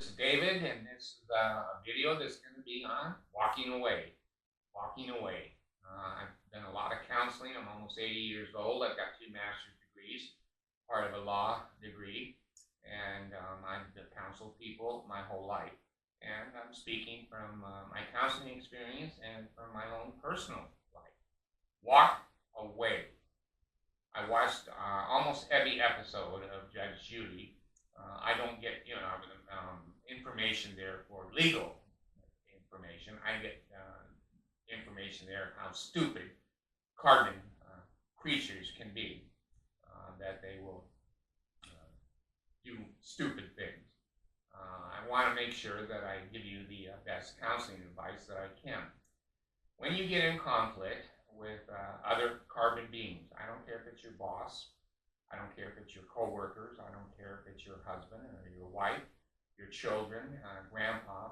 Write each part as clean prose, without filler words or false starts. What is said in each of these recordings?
this is David, and this is a video that's going to be on walking away. Walking away. I've done a lot of counseling. I'm almost 80 years old. I've got 2 master's degrees, part of a law degree, and I've counseled people my whole life. And I'm speaking from my counseling experience and from my own personal life. Walk away. I watched almost every episode of Judge Judy. I don't get information there for legal information. I get information there how stupid carbon creatures can be, that they will do stupid things. I want to make sure that I give you the best counseling advice that I can. When you get in conflict with other carbon beings, I don't care if it's your boss, I don't care if it's your co-workers, I don't care if it's your husband or your wife, your children, grandpa.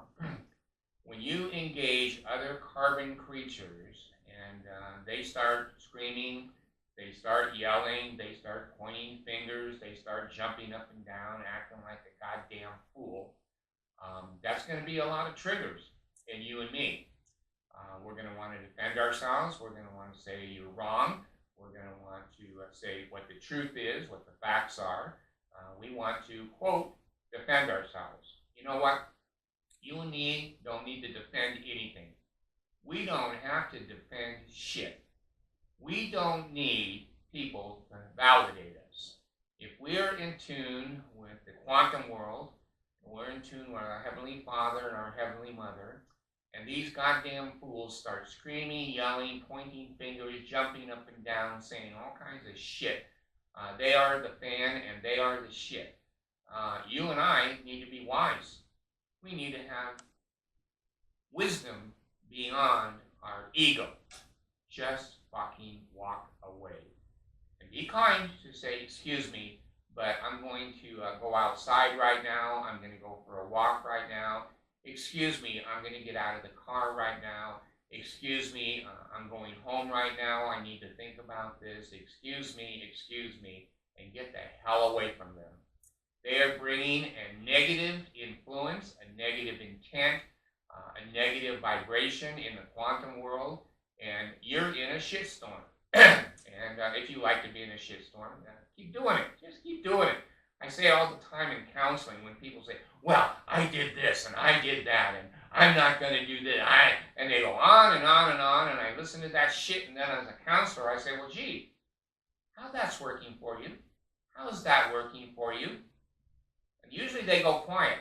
When you engage other carbon creatures and they start screaming, they start yelling, they start pointing fingers, they start jumping up and down, acting like a goddamn fool, that's going to be a lot of triggers in you and me. We're going to want to defend ourselves. We're going to want to say you're wrong. We're going to want to say what the truth is, what the facts are. We want to, quote, defend ourselves. You know what? You and me don't need to defend anything. We don't have to defend shit. We don't need people to validate us. If we're in tune with the quantum world, we're in tune with our Heavenly Father and our Heavenly Mother, and these goddamn fools start screaming, yelling, pointing fingers, jumping up and down, saying all kinds of shit. They are the fan and they are the shit. You and I need to be wise. We need to have wisdom beyond our ego. Just fucking walk away. And be kind to say, excuse me, but I'm going to go outside right now. I'm going to go for a walk right now. Excuse me, I'm going to get out of the car right now. Excuse me, I'm going home right now. I need to think about this. Excuse me, and get the hell away from them. They are bringing a negative influence, a negative intent, a negative vibration in the quantum world, and you're in a shitstorm. And if you like to be in a shitstorm, keep doing it. Just keep doing it. I say all the time in counseling when people say, well, I did this and I did that and I'm not going to do this. And they go on and on and on, and I listen to that shit, and then as a counselor I say, well, gee, how that's working for you? How is that working for you? And usually they go quiet.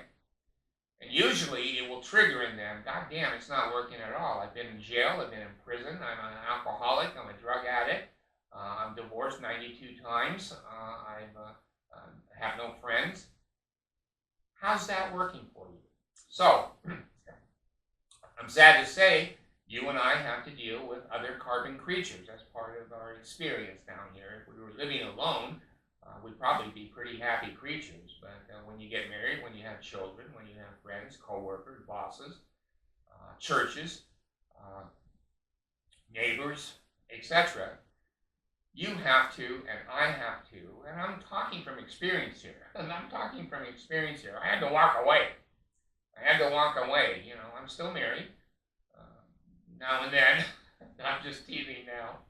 And usually it will trigger in them, God damn, it's not working at all. I've been in jail, I've been in prison, I'm an alcoholic, I'm a drug addict, I'm divorced 92 times, I have no friends. How's that working for you? So, I'm sad to say, you and I have to deal with other carbon creatures. That's part of our experience down here. If we were living alone, we'd probably be pretty happy creatures. But when you get married, when you have children, when you have friends, co-workers, bosses, churches, neighbors, etc., you have to, and I have to, and I'm talking from experience here. I had to walk away. You know, I'm still married. Now and then. I'm just teasing now.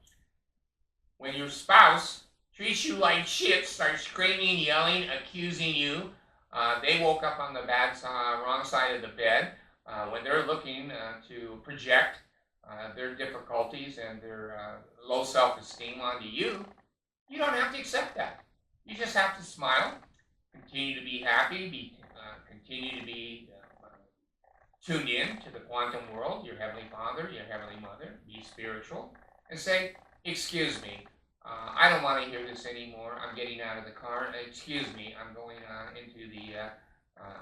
When your spouse treats you like shit, starts screaming, yelling, accusing you, they woke up on the wrong side of the bed, when they're looking to project their difficulties and their low self-esteem onto you, you don't have to accept that. You just have to smile, continue to be happy, continue to be tuned in to the quantum world, your Heavenly Father, your Heavenly Mother, be spiritual, and say, excuse me, I don't want to hear this anymore. I'm getting out of the car. Excuse me, I'm going into the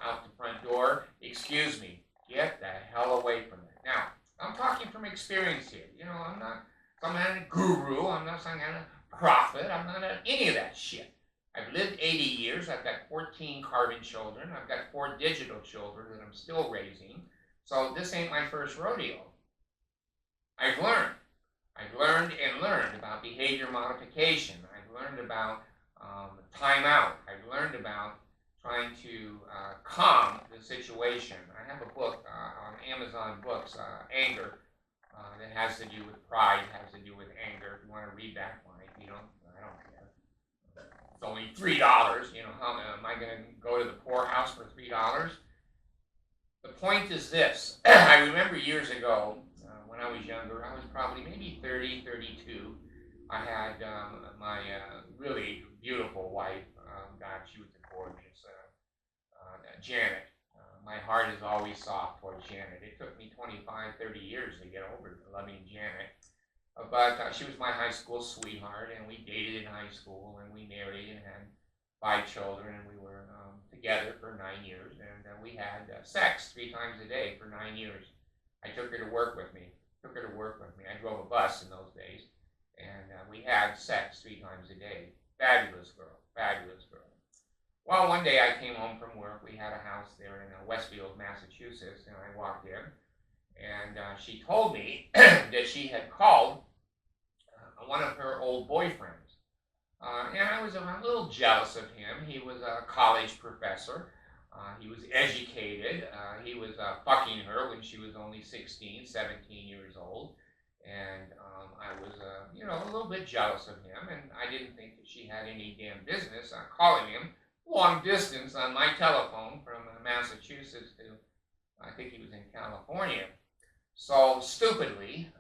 out the front door. Excuse me, get the hell away from it. Now, I'm talking from experience here. You know, I'm not some kind of guru. I'm not some kind of prophet. I'm not any of that shit. I've lived 80 years. I've got 14 carbon children. I've got 4 digital children that I'm still raising. So this ain't my first rodeo. I've learned about behavior modification. I've learned about time out. I've learned about trying to calm the situation. I have a book on Amazon Books, Anger, that has to do with pride, has to do with anger. If you want to read that, fine. If you don't, I don't care. It's only $3. You know, how am I going to go to the poorhouse for $3? The point is this. I remember years ago, when I was younger, I was probably maybe 30, 32. I had my really beautiful wife. God, she was gorgeous. Janet. My heart is always soft towards Janet. It took me 25, 30 years to get over loving Janet. But she was my high school sweetheart, and we dated in high school, and we married and had 5 children, and we were together for 9 years, and we had sex 3 times a day for 9 years. I took her to work with me. I drove a bus in those days, and we had sex 3 times a day. Fabulous girl, fabulous girl. Well, one day I came home from work. We had a house there in Westfield, Massachusetts, and I walked in, and she told me that she had called one of her old boyfriends. And I was a little jealous of him. He was a college professor. He was educated. He was fucking her when she was only 16, 17 years old. And I was, a little bit jealous of him. And I didn't think that she had any damn business calling him long distance on my telephone from Massachusetts to, I think he was in California. So stupidly,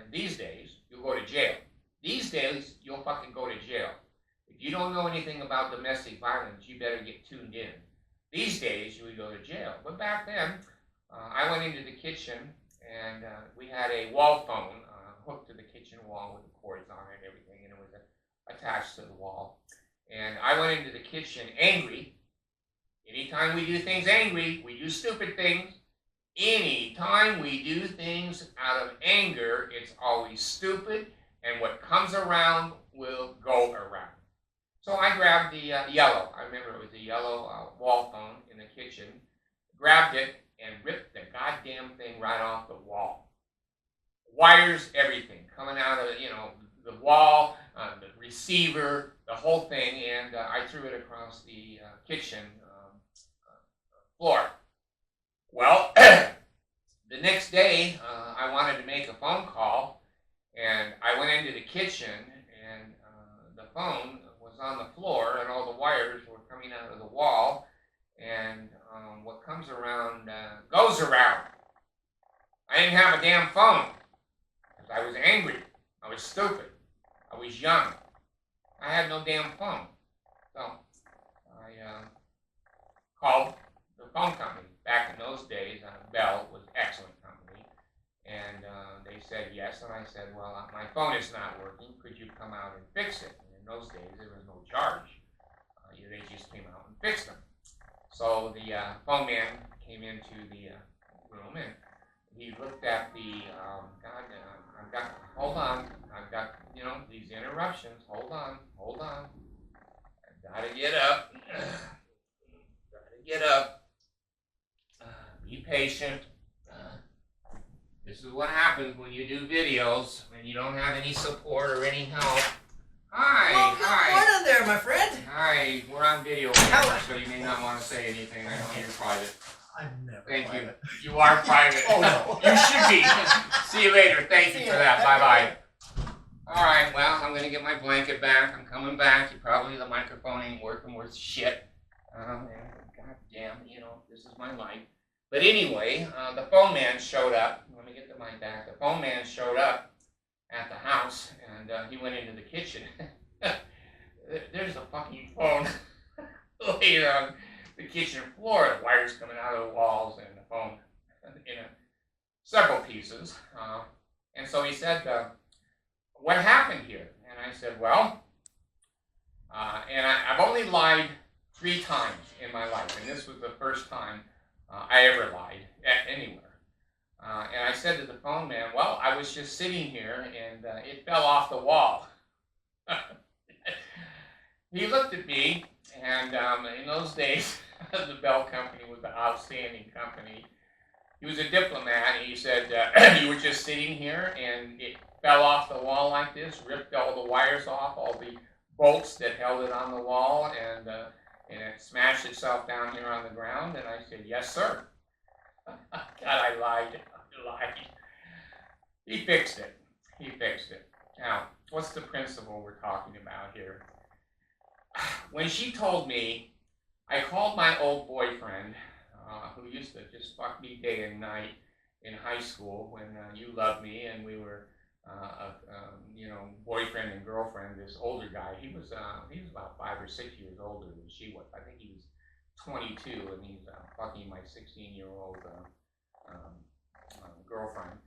these days, you'll go to jail. These days, you'll fucking go to jail. If you don't know anything about domestic violence, you better get tuned in. These days, you would go to jail. But back then, I went into the kitchen, and we had a wall phone hooked to the kitchen wall with the cords on it and everything, and it was attached to the wall. And I went into the kitchen angry. Anytime we do things angry, we do stupid things. Anytime we do things out of anger, it's always stupid, and what comes around will go around. So I grabbed the yellow. I remember it was a yellow wall phone in the kitchen. Grabbed it and ripped the goddamn thing right off the wall. Wires, everything coming out of the wall, the receiver, the whole thing, and I threw it across the kitchen floor. Well, the next day, I wanted to make a phone call, and I went into the kitchen, and the phone was on the floor, and all the wires were coming out of the wall, and what comes around goes around. I didn't have a damn phone, because I was angry, I was stupid, I was young. I had no damn phone. So I called the phone company. Back in those days, Bell was an excellent company. And they said yes. And I said, well, my phone is not working. Could you come out and fix it? And in those days, there was no charge. They just came out and fixed them. So the phone man came into the room, and he looked at the, I've got, these interruptions. Hold on. I gotta get up. Be patient. This is what happens when you do videos, when you don't have any support or any help. Hi. Well, good morning there, my friend. Hi, we're on video camera, so you may not want to say anything. I know you're private. I'm never Thank private. you. You are private. Oh, no. You should be. See you later. Thank you for that. Bye-bye. All right, well, I'm going to get my blanket back. I'm coming back. Probably the microphone ain't working worth shit. God damn, this is my life. But anyway, the phone man showed up. Let me get the mic back. The phone man showed up at the house, and he went into the kitchen. There's a fucking phone laid on the kitchen floor. The wires coming out of the walls, and the phone in several pieces. And so he said, what happened here? And I said, well, and I've only lied 3 times in my life, and this was the first time I ever lied anywhere. And I said to the phone man, well, I was just sitting here, and it fell off the wall. He looked at me, and in those days, the Bell Company was an outstanding company. He was a diplomat, and he said, you were just sitting here, and it fell off the wall like this, ripped all the wires off, all the bolts that held it on the wall, and and it smashed itself down here on the ground, and I said, yes, sir. God, I lied. He fixed it. Now, what's the principle we're talking about here? When she told me, I called my old boyfriend, who used to just fuck me day and night in high school when you loved me, and we were, boyfriend and girlfriend. This older guy, he was about 5 or 6 years older than she was. I think he was 22, and he's fucking my 16-year-old girlfriend.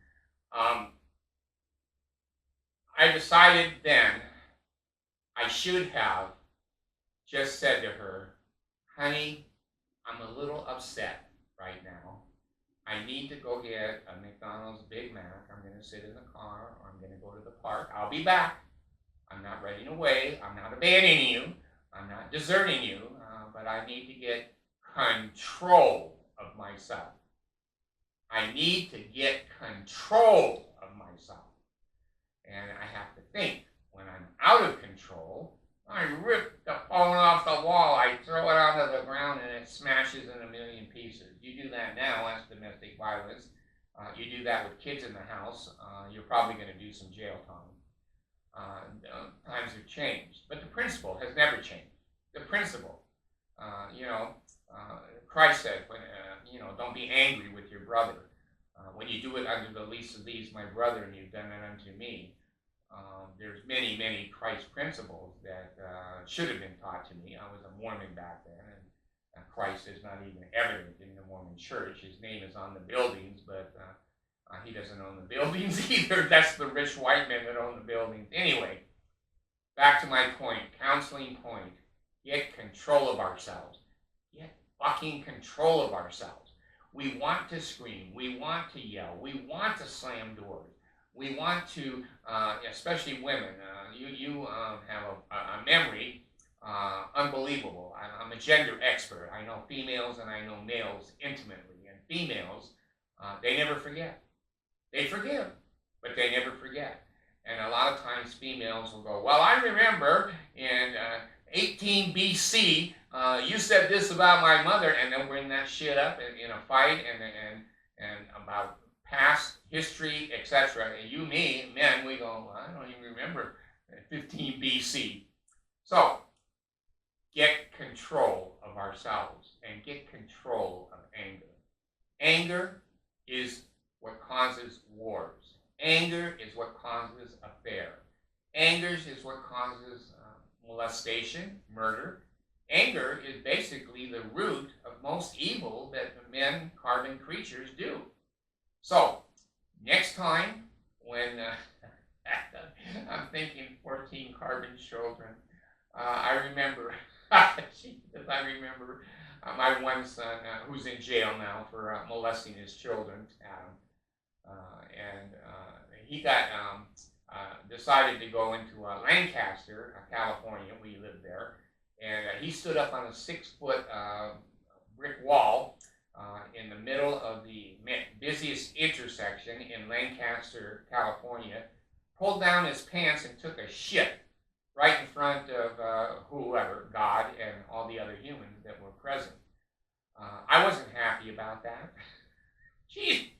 I decided then I should have just said to her, honey, I'm a little upset right now. I need to go get a McDonald's Big Mac. I'm going to sit in the car, or I'm going to go to the park. I'll be back. I'm not running away. I'm not abandoning you. I'm not deserting you. But I need to get control of myself. I need to get control of myself. And I have to think, when I'm out of control, I rip the phone off the wall, I throw it onto the ground, and it smashes in a million pieces. You do that now, that's domestic violence. You do that with kids in the house, you're probably going to do some jail time. Times have changed, but the principle has never changed. The principle, Christ said, don't be angry with your brother. When you do it under the least of these, my brother, and you've done it unto me. There's many, many Christ principles that should have been taught to me. I was a Mormon back then, and Christ is not even evident in the Mormon church. His name is on the buildings, but he doesn't own the buildings either. That's the rich white men that own the buildings. Anyway, back to my point, counseling point. Get control of ourselves. Get fucking control of ourselves. We want to scream. We want to yell. We want to slam doors. We want to, especially women, you have a memory unbelievable. I'm a gender expert. I know females and I know males intimately. And females, they never forget. They forgive, but they never forget. And a lot of times females will go, well, I remember in 18 BC, you said this about my mother, and they'll bring that shit up in a fight and about past history, etc. And you, me, men, we go, well, I don't even remember 15 BC. So, get control of ourselves and get control of anger. Anger is what causes wars. Anger is what causes affair. Anger is what causes molestation, murder. Anger is basically the root of most evil that the men, carbon creatures, do. So, next time when I'm thinking 14 carbon children, I remember, I remember my one son who's in jail now for molesting his children, Adam, and he got decided to go into Lancaster, California. We lived there, and he stood up on a 6-foot brick wall in the middle of the busiest intersection in Lancaster, California, pulled down his pants and took a shit right in front of whoever, God, and all the other humans that were present. I wasn't happy about that. Gee,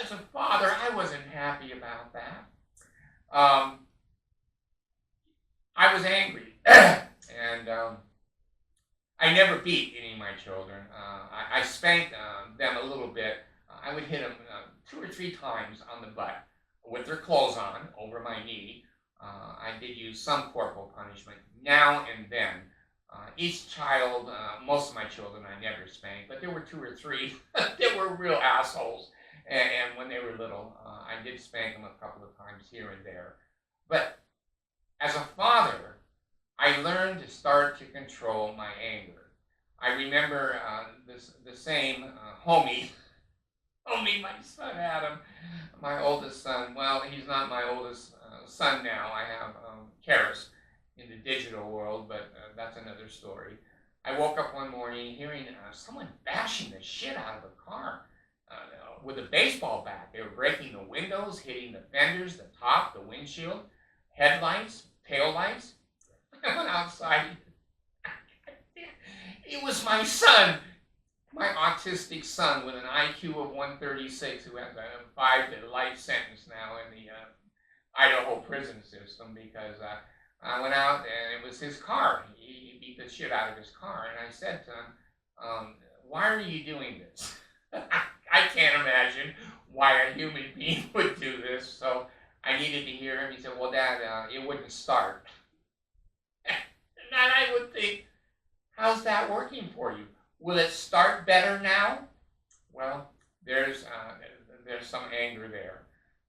as a father, I wasn't happy about that. I was angry, and I never beat any of my children. I spanked them a little bit. I would hit them 2 or 3 times on the butt with their clothes on over my knee. I did use some corporal punishment now and then. Each child, most of my children I never spanked, but there were 2 or 3 that were real assholes. And when they were little, I did spank them a couple of times here and there. But as a father, I learned to start to control my anger. I remember the same homie, my son Adam, my oldest son. Well, he's not my oldest son now. I have Karis in the digital world, but that's another story. I woke up one morning hearing someone bashing the shit out of a car with a baseball bat. They were breaking the windows, hitting the fenders, the top, the windshield, headlights, tail lights. I went outside. It was my son, my autistic son with an IQ of 136 who has a 5-to-life sentence now in the Idaho prison system because I went out and it was his car. He beat the shit out of his car. And I said to him, why are you doing this? I can't imagine why a human being would do this. So I needed to hear him. He said, well, Dad, it wouldn't start. And then I would think, how's that working for you? Will it start better now? Well, there's some anger there.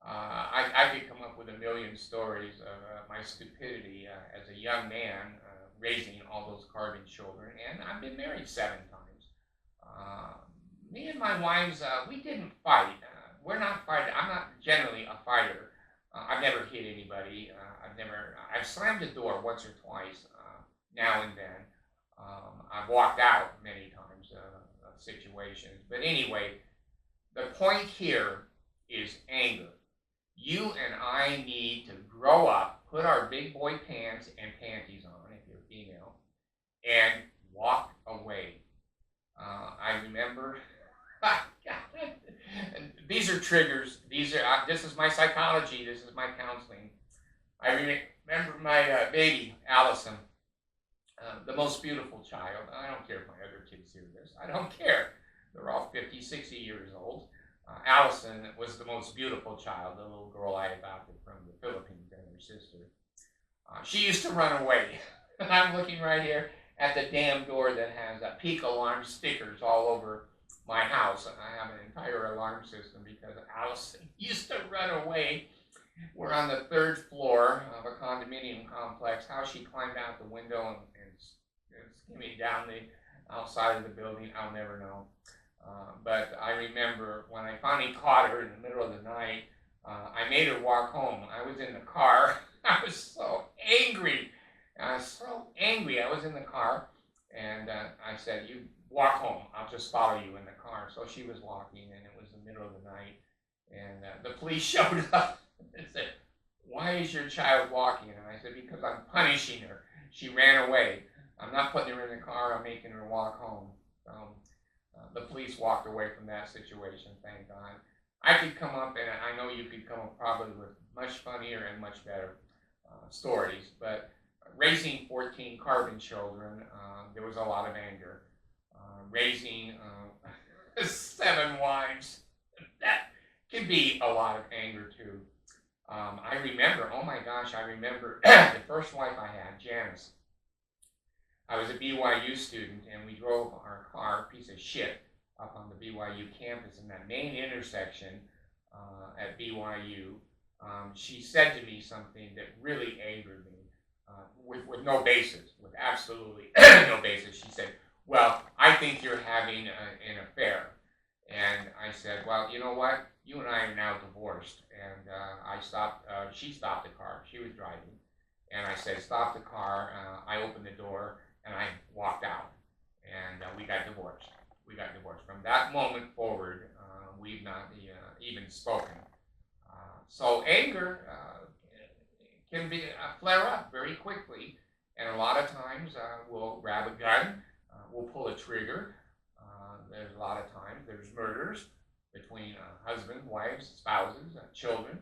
I could come up with a million stories of my stupidity as a young man raising all those carbon children, and I've been married 7 times. Me and my wives, we didn't fight. We're not fighting. I'm not generally a fighter. I've never hit anybody. I've slammed the door once or twice now and then. I've walked out many times of situations. But anyway, the point here is anger. You and I need to grow up, put our big boy pants and panties on, if you're female, and walk away. I remember, these are triggers. This is my psychology. This is my counseling. I remember my baby, Allison, the most beautiful child. I don't care if my other kids hear this. I don't care. They're all 50, 60 years old. Allison was the most beautiful child, the little girl I adopted from the Philippines and her sister. She used to run away. I'm looking right here at the damn door that has peak alarm stickers all over my house. I have an entire alarm system because Allison used to run away. We're on the 3rd floor of a condominium complex. How she climbed out the window and skimmied down the outside of the building, I'll never know. But I remember when I finally caught her in the middle of the night, I made her walk home. I was in the car. I was so angry. I was in the car, and I said, you walk home. I'll just follow you in the car. So she was walking, and it was the middle of the night, and the police showed up and said, why is your child walking? And I said, because I'm punishing her. She ran away. I'm not putting her in the car. I'm making her walk home. The police walked away from that situation, thank God. I could come up, and I know you could come up probably with much funnier and much better stories, but raising 14 carbon children, there was a lot of anger. Raising 7 wives, that can be a lot of anger too. I remember, oh my gosh, the first wife I had, Janice. I was a BYU student, and we drove our car, piece of shit, up on the BYU campus in that main intersection at BYU. She said to me something that really angered me with no basis, with absolutely no basis. She said, well, I think you're having an affair. And I said, well, you know what? You and I are now divorced. And she stopped the car. She was driving. And I said, stop the car. I opened the door. And I walked out, and we got divorced. From that moment forward, we've not even spoken. So anger can be flare up very quickly, and a lot of times we'll grab a gun, we'll pull a trigger. There's a lot of times there's murders between husbands, wives, spouses, children.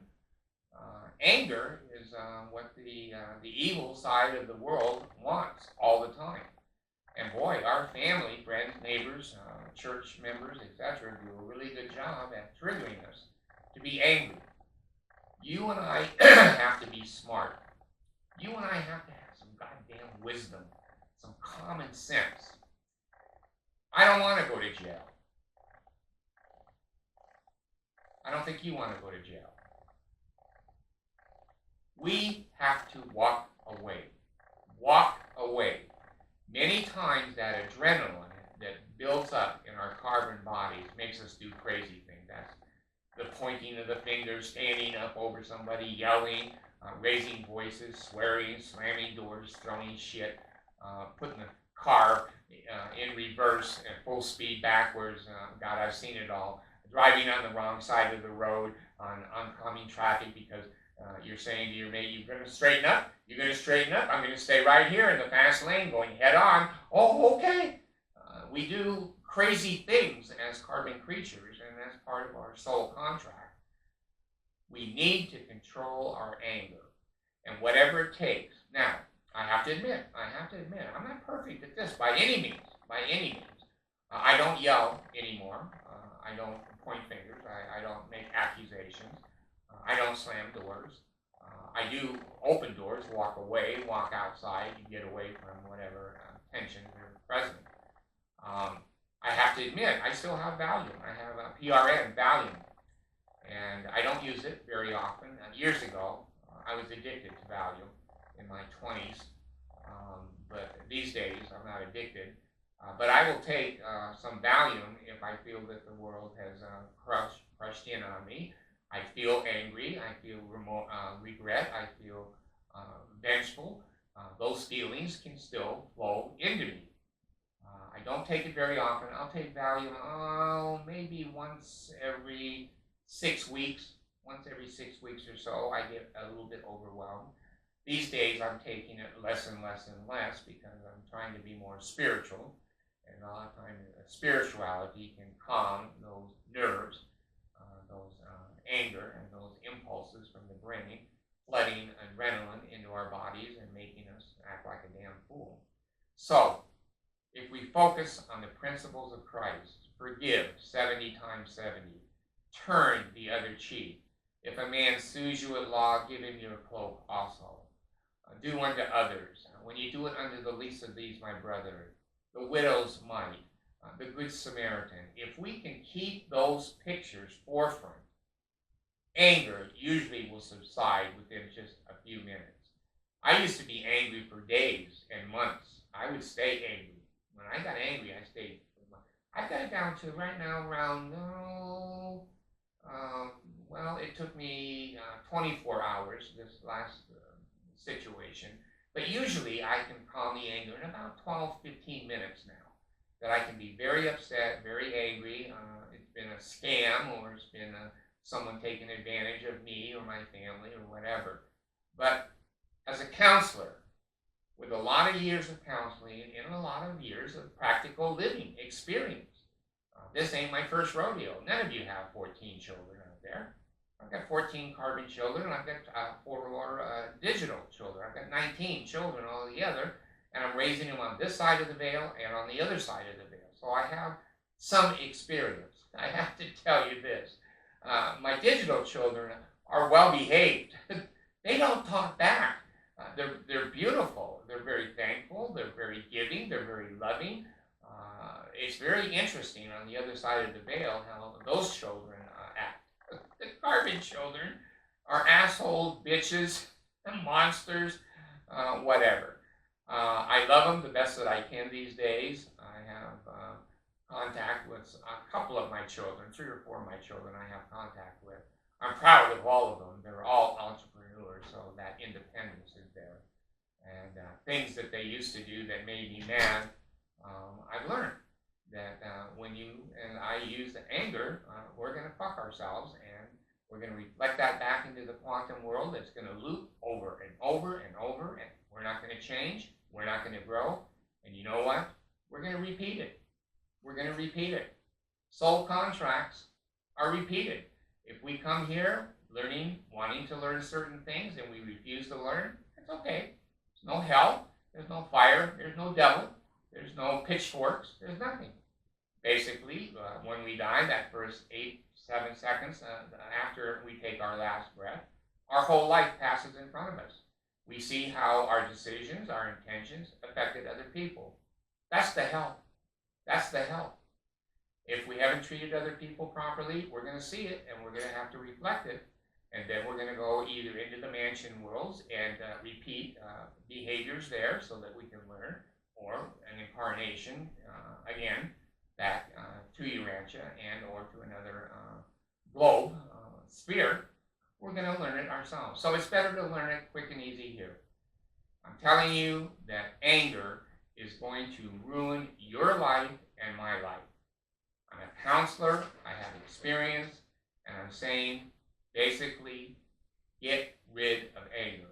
Anger is what the evil side of the world wants all the time. And boy, our family, friends, neighbors, church members, etc., do a really good job at triggering us to be angry. You and I have to be smart. You and I have to have some goddamn wisdom, some common sense. I don't want to go to jail. I don't think you want to go to jail. We have to walk away. Walk away. Many times that adrenaline that builds up in our carbon bodies makes us do crazy things. That's the pointing of the finger, standing up over somebody, yelling, raising voices, swearing, slamming doors, throwing shit, putting the car in reverse at full speed backwards. God, I've seen it all. Driving on the wrong side of the road on oncoming traffic because you're saying to your mate, you're going to straighten up? You're going to straighten up? I'm going to stay right here in the fast lane going head on. Oh, okay. We do crazy things as carbon creatures, and that's part of our soul contract. We need to control our anger, and whatever it takes. Now, I have to admit, I'm not perfect at this by any means. I don't yell anymore. I don't point fingers. I don't make accusations. I don't slam doors. I do open doors, walk away, walk outside, and get away from whatever tensions are present. I have to admit, I still have Valium. I have a PRN, Valium, and I don't use it very often. Years ago, I was addicted to Valium in my 20s, but these days I'm not addicted. But I will take some Valium if I feel that the world has crushed in on me. I feel angry, I feel regret, I feel vengeful. Those feelings can still flow into me. I don't take it very often. I'll take Valium, maybe once every 6 weeks. Once every 6 weeks or so, I get a little bit overwhelmed. These days, I'm taking it less and less and less because I'm trying to be more spiritual. And a lot of times, spirituality can calm those nerves, those anger, and those impulses from the brain, flooding adrenaline into our bodies and making us act like a damn fool. So, if we focus on the principles of Christ, forgive 70 times 70, turn the other cheek. If a man sues you at law, give him your cloak also. Do unto others. When you do it unto the least of these, my brother, the widow's mite, the good Samaritan, if we can keep those pictures forefront, anger usually will subside within just a few minutes. I used to be angry for days and months. I would stay angry. When I got angry, I stayed. I've got it down to right now around, well, it took me 24 hours, this last situation. But usually I can calm the anger in about 12, 15 minutes now. That I can be very upset, very angry. It's been a scam, or it's been someone taking advantage of me or my family or whatever. But as a counselor, with a lot of years of counseling and a lot of years of practical living experience, this ain't my first rodeo. None of you have 14 children out there. I've got 14 carbon children. I've got 4 more digital children. I've got 19 children altogether, and I'm raising them on this side of the veil and on the other side of the veil. So I have some experience. I have to tell you this. My digital children are well behaved. They don't talk back. They're beautiful. They're very thankful. They're very giving. They're very loving. It's very interesting on the other side of the veil how those children act. The carbon children are asshole bitches, monsters, whatever. I love them the best that I can these days. I have contact with a couple of my children, 3 or 4 of my children I have contact with. I'm proud of all of them. They're all entrepreneurs, so that independence is there. And things that they used to do that made me mad, I've learned that when you and I use the anger, we're going to fuck ourselves, and we're going to reflect that back into the quantum world. It's going to loop over and over and over, and we're not going to change. We're not going to grow. And you know what? We're going to repeat it. We're going to repeat it. Soul contracts are repeated. If we come here wanting to learn certain things, and we refuse to learn, it's okay. There's no hell. There's no fire. There's no devil. There's no pitchforks. There's nothing. Basically, when we die, that first 7 seconds after we take our last breath, our whole life passes in front of us. We see how our decisions, our intentions affected other people. That's the hell. That's the hell. If we haven't treated other people properly, we're going to see it, and we're going to have to reflect it. And then we're going to go either into the mansion worlds and repeat behaviors there so that we can learn, or an incarnation, again, back to Urantia and or to another globe, sphere. We're going to learn it ourselves. So it's better to learn it quick and easy here. I'm telling you that anger is going to ruin your life and my life. I'm a counselor, I have experience, and I'm saying, basically, get rid of anger.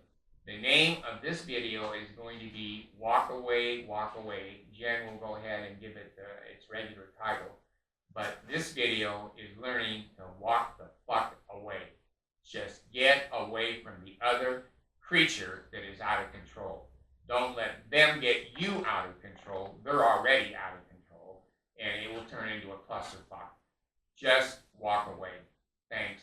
The name of this video is going to be Walk Away, Jen will go ahead and give it its regular title. But this video is learning to walk the fuck away. Just get away from the other creature that is out of control. Don't let them get you out of control. They're already out of control. And it will turn into a clusterfuck. Just walk away. Thanks.